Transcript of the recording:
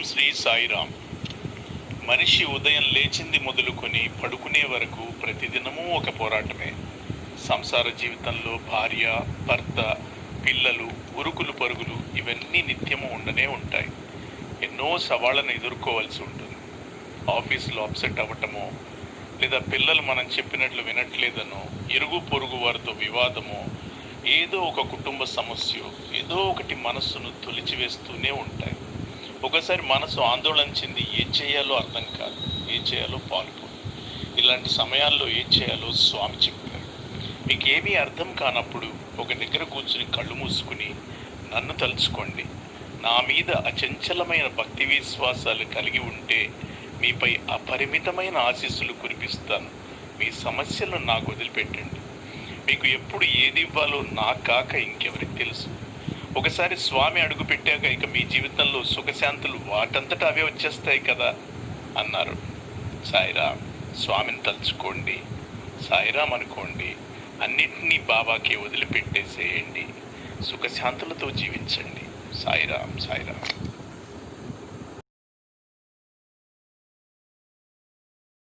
శ్రీ సాయిరాం. మనిషి ఉదయం లేచింది మొదలుకొని పడుకునే వరకు ప్రతిదినమూ ఒక పోరాటమే. సంసార జీవితంలో భార్య, భర్త, పిల్లలు, ఉరుకులు పరుగులు ఇవన్నీ నిత్యము ఉండనే ఉంటాయి. ఎన్నో సవాళ్ళను ఎదుర్కోవాల్సి ఉంటుంది. ఆఫీసులో అప్సెట్ అవ్వటమో, లేదా పిల్లలు మనం చెప్పినట్లు వినట్లేదనో, ఇరుగు పొరుగు వారితో వివాదమో, ఏదో ఒక కుటుంబ సమస్య, ఏదో ఒకటి మనస్సును తొలిచివేస్తూనే ఉంటాయి. ఒకసారి మనసు ఆందోళన చెంది ఏం చేయాలో అర్థం కాదు, ఏం చేయాలో పాలుపోదు. ఇలాంటి సమయాల్లో ఏం చేయాలో స్వామి చెప్పారు. మీకేమీ అర్థం కానప్పుడు ఒక దగ్గర కూర్చుని కళ్ళు మూసుకుని నన్ను తలుచుకోండి. నా మీద అచంచలమైన భక్తి విశ్వాసాలు కలిగి ఉంటే మీపై అపరిమితమైన ఆశీస్సులు కురిపిస్తాను. మీ సమస్యలను నాకు వదిలిపెట్టండి. మీకు ఎప్పుడు ఏది ఇవ్వాలో నాకు కాక ఇంకెవరికి తెలుసు. ఒకసారి స్వామి అడుగు పెట్టాక ఇక మీ జీవితంలో సుఖశాంతులు వాటంతటా అవే వచ్చేస్తాయి కదా అన్నారు. సాయిరాం. స్వామిని తలుచుకోండి, సాయిరాం అనుకోండి, అన్నిటినీ బాబాకి వదిలిపెట్టేసేయండి, సుఖశాంతులతో జీవించండి. సాయిరాం, సాయిరాం.